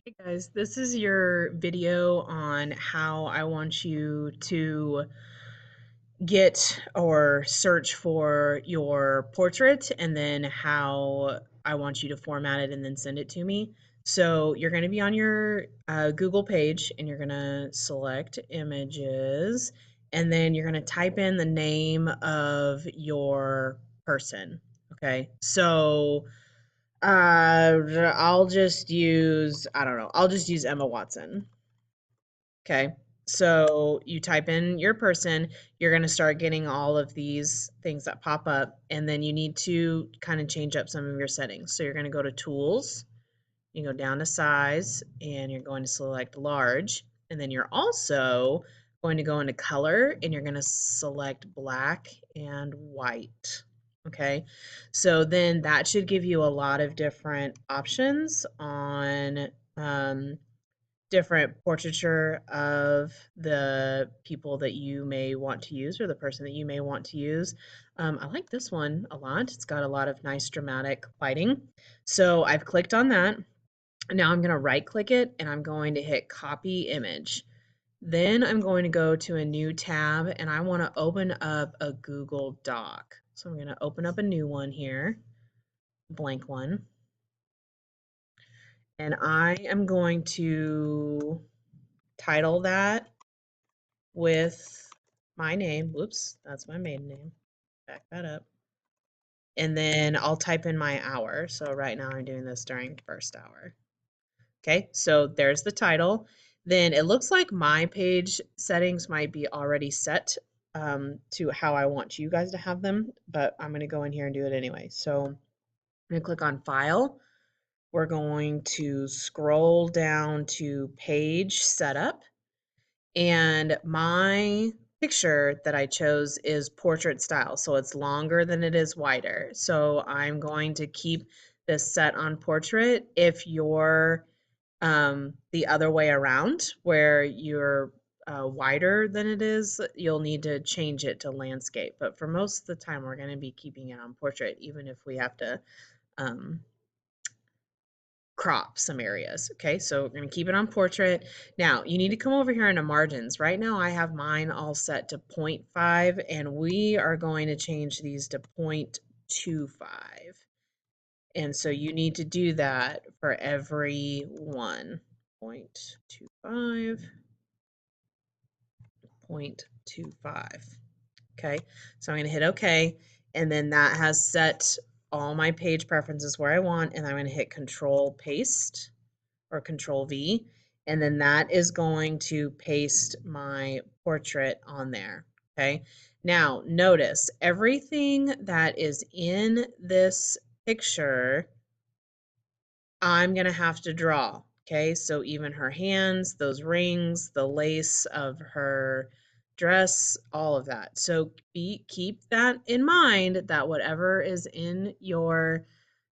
Hey guys, this is your video on how I want you to get or search for your portrait and then how I want you to format it and then send it to me. So you're going to be on your Google page and you're going to select images and then you're going to type in the name of your person. Okay, so I'll just use, I don't know, I'll just use Emma Watson. Okay. So you type in your person, you're going to start getting all of these things that pop up, and then you need to kind of change up some of your settings. So you're going to go to tools, you go down to size, and you're going to select large. And then you're also going to go into color and you're going to select black and white. Okay, so then that should give you a lot of different options on different portraiture of the people that you may want to use or the person that you may want to use. I like this one a lot. It's got a lot of nice dramatic lighting. So I've clicked on that. Now I'm going to right click it and I'm going to hit copy image. Then I'm going to go to a new tab and I want to open up a Google Doc. So I'm going to open up a new one here, blank one. And I am going to title that with my name. Whoops, that's my maiden name. Back that up. And then I'll type in my hour. So right now I'm doing this during first hour. Okay, so there's the title. Then it looks like my page settings might be already set to how I want you guys to have them, but I'm going to go in here and do it anyway. So I'm going to click on File. We're going to scroll down to Page Setup. And my picture that I chose is portrait style, so it's longer than it is wider. So I'm going to keep this set on portrait. If you're the other way around, where you're wider than it is, you'll need to change it to landscape. But for most of the time, we're going to be keeping it on portrait, even if we have to um, crop some areas. Okay, so we're going to keep it on portrait. Now, you need to come over here into margins. Right now, I have mine all set to 0.5, and we are going to change these to 0.25. And so you need to do that for every one. 0.25, 0.25. Okay, so I'm going to hit OK, and then that has set all my page preferences where I want, and I'm going to hit Control Paste or Control V, and then that is going to paste my portrait on there. Okay, now notice everything that is in this picture I'm going to have to draw. Okay, so even her hands, those rings, the lace of her dress, all of that. So keep that in mind that whatever is in your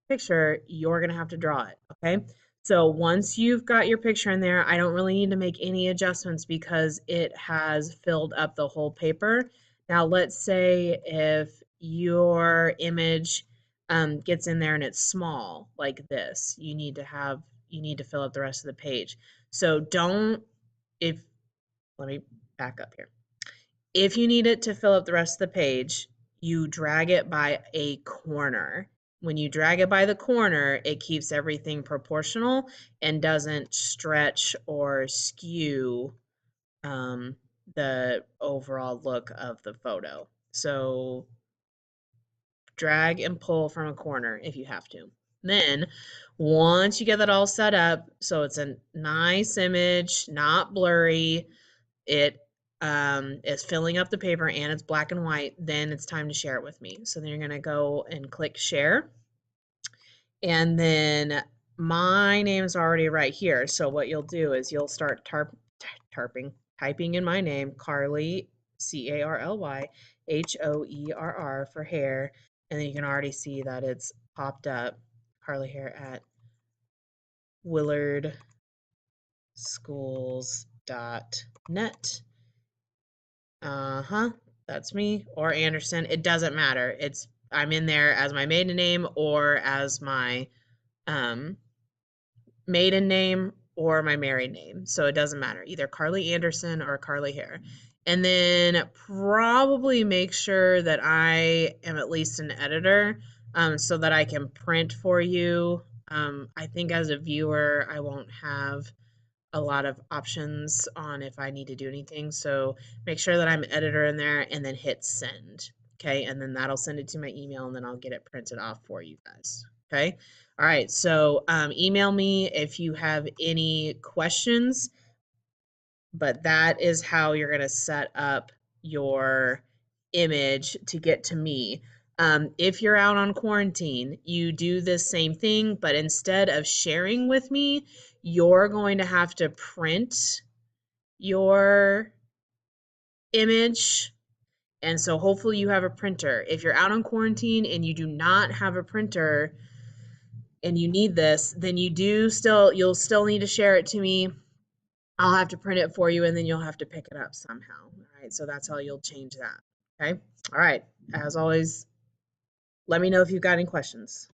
picture, you're going to have to draw it. Okay, so once you've got your picture in there, I don't really need to make any adjustments because it has filled up the whole paper. Now, let's say if your image gets in there and it's small like this, you need to fill up the rest of the page. So don't, if, let me back up here. If you need it to fill up the rest of the page, you drag it by a corner. When you drag it by the corner, it keeps everything proportional and doesn't stretch or skew the overall look of the photo. So drag and pull from a corner if you have to. Then, once you get that all set up, so it's a nice image, not blurry, it is filling up the paper and it's black and white, then it's time to share it with me. So then you're going to go and click share. And then my name's already right here. So what you'll do is you'll start typing in my name, Carly, Carly, Hoerr for hair. And then you can already see that it's popped up, Carly Hair at willardschools.net. That's me, or Anderson. It doesn't matter. I'm in there as my maiden name or as my um maiden name or my married name. So it doesn't matter, either Carly Anderson or Carly Hare. And then probably make sure that I am at least an editor, so that I can print for you. I think as a viewer, I won't have a lot of options on if I need to do anything. So make sure that I'm an editor in there and then hit send. Okay. And then that'll send it to my email and then I'll get it printed off for you guys. Okay. All right. So email me if you have any questions, but that is how you're going to set up your image to get to me. If you're out on quarantine, you do the same thing, but instead of sharing with me, you're going to have to print your image. And so hopefully you have a printer. If you're out on quarantine and you do not have a printer and you need this, then you'll still need to share it to me. I'll have to print it for you and then you'll have to pick it up somehow. All right. So that's how you'll change that. Okay. All right. As always, let me know if you've got any questions.